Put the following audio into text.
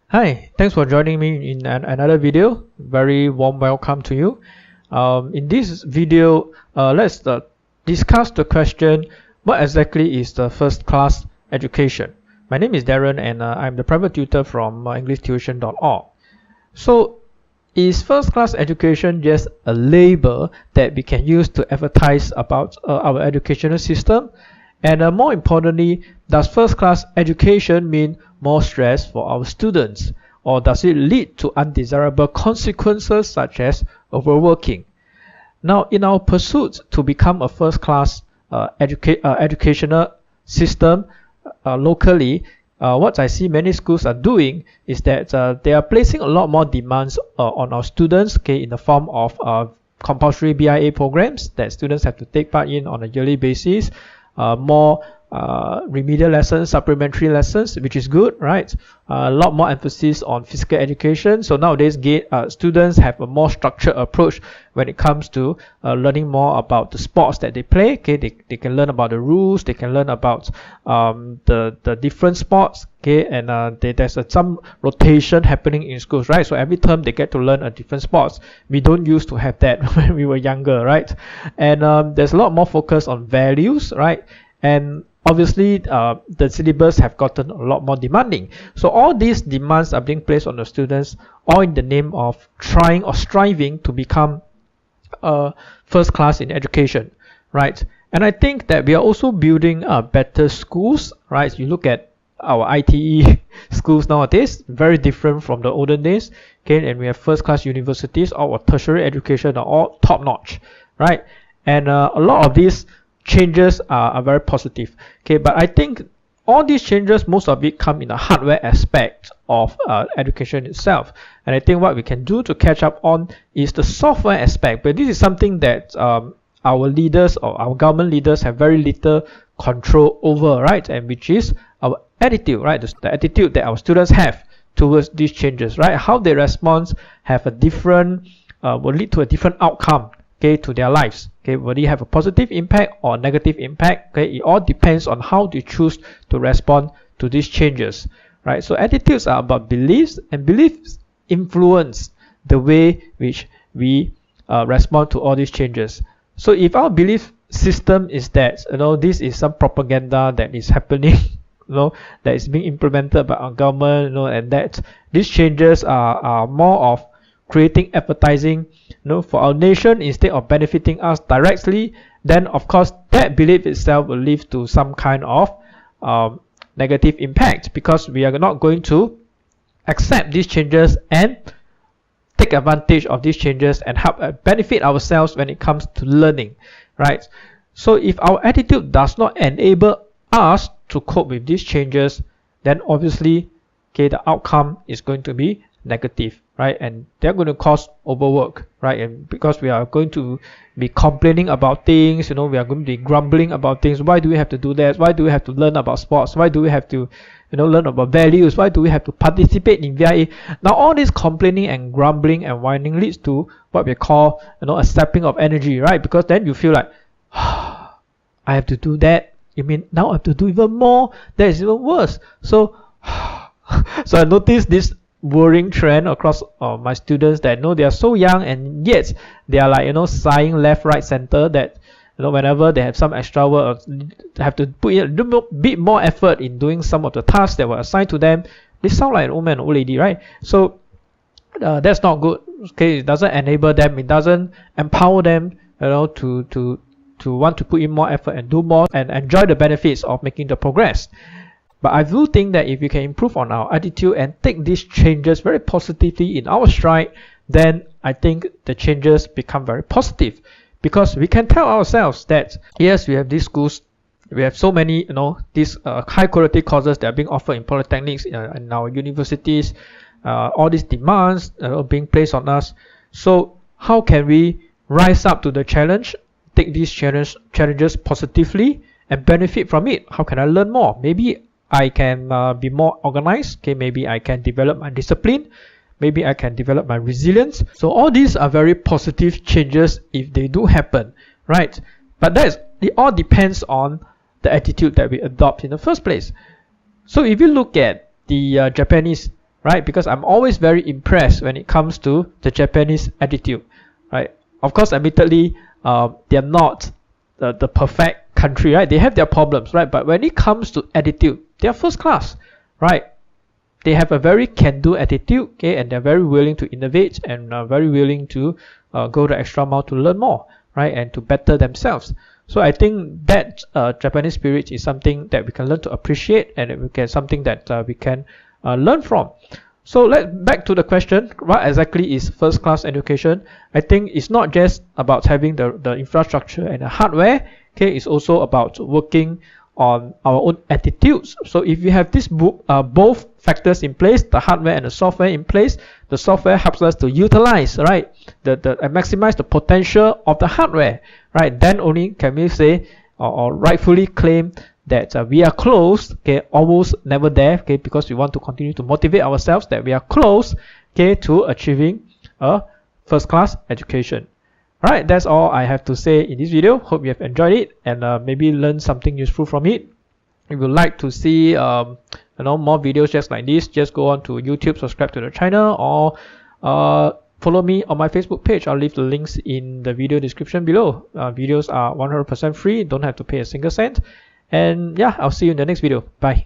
Hi, thanks for joining me in another video. Very warm welcome to you. In this video, let's discuss the question, what exactly is the first class education? My name is Darren and I'm the private tutor from EnglishTuition.org. So, is first class education just a label that we can use to advertise about our educational system? And more importantly, does first class education mean more stress for our students? Or does it lead to undesirable consequences such as overworking? Now, in our pursuit to become a first class educational system locally, what I see many schools are doing is that they are placing a lot more demands on our students, in the form of compulsory BIA programs that students have to take part in on a yearly basis. More remedial lessons, supplementary lessons, which is good, right? A lot more emphasis on physical education. So nowadays, students have a more structured approach when it comes to learning more about the sports that they play. They can learn about the rules, they can learn about the different sports. And there's some rotation happening in schools, right? So every term they get to learn a different sports. We don't used to have that when we were younger, right? And there's a lot more focus on values, right? And obviously, the syllabus have gotten a lot more demanding. So all these demands are being placed on the students, all in the name of trying or striving to become first class in education, right? And I think that we are also building better schools, right? You look at our ITE schools nowadays, very different from the olden days. And we have first class universities. Our tertiary education are all top notch, right? And a lot of these changes are very positive. But I think all these changes, most of it come in the hardware aspect of education itself. And I think what we can do to catch up on is the software aspect. But this is something that our leaders or our government leaders have very little control over, right? And which is our attitude, right? The attitude that our students have towards these changes, right? How they respond have a different, will lead to a different outcome, to their lives. Will it have a positive impact or negative impact? It all depends on how they choose to respond to these changes, right? So attitudes are about beliefs, and beliefs influence the way which we respond to all these changes. So if our belief system is that this is some propaganda that is happening, that is being implemented by our government, and that these changes are more of creating advertising for our nation instead of benefiting us directly, then of course that belief itself will lead to some kind of negative impact, because we are not going to accept these changes and take advantage of these changes and help benefit ourselves when it comes to learning, right? So if our attitude does not enable us to cope with these changes, then obviously the outcome is going to be negative, right? And they're going to cause overwork, right? And because we are going to be complaining about things, we are going to be grumbling about things. Why do we have to do that? Why do we have to learn about sports? Why do we have to learn about values? Why do we have to participate in VIA? Now all this complaining and grumbling and whining leads to what we call a sapping of energy, right? Because then you feel like I have to do that. You mean now I have to do even more? That is even worse. So I noticed this worrying trend across my students that they are so young, and yet they are like sighing left, right, center, that whenever they have some extra work or have to put in a bit more effort in doing some of the tasks that were assigned to them, they sound like an old man or old lady, right? So that's not good. It doesn't enable them, it doesn't empower them to want to put in more effort and do more and enjoy the benefits of making the progress. But I do think that if we can improve on our attitude and take these changes very positively in our stride, then I think the changes become very positive, because we can tell ourselves that yes, we have these schools, we have so many these high quality courses that are being offered in polytechnics, in our universities, all these demands being placed on us. So how can we rise up to the challenge, take these challenges positively and benefit from it? How can I learn more? Maybe I can be more organized. Maybe I can develop my discipline. Maybe I can develop my resilience. So all these are very positive changes if they do happen, right? But it all depends on the attitude that we adopt in the first place. So if you look at the Japanese right? Because I'm always very impressed when it comes to the Japanese attitude, right? Of course, admittedly, they're not the perfect country, right? They have their problems, right? But when it comes to attitude, they're first class, right? They have a very can-do attitude, okay, and they're very willing to innovate and very willing to go the extra mile to learn more, right, and to better themselves. So I think that Japanese spirit is something that we can learn to appreciate, and we can something that we can learn from. So back to the question, what exactly is first class education? I think it's not just about having the infrastructure and the hardware, okay, it's also about working on our own attitudes. So if you have this both factors in place, the hardware and the software in place, the software helps us to utilize, right, and maximize the potential of the hardware, right? Then only can we say or rightfully claim that we are close, okay, almost never there, okay, because we want to continue to motivate ourselves that we are close, okay, to achieving a first class education. Alright, that's all I have to say in this video. Hope you have enjoyed it and maybe learned something useful from it. If you'd like to see more videos just like this, just go on to YouTube, subscribe to the channel, or follow me on my Facebook page. I'll leave the links in the video description below. Videos are 100% free, don't have to pay a single cent. And yeah, I'll see you in the next video. Bye.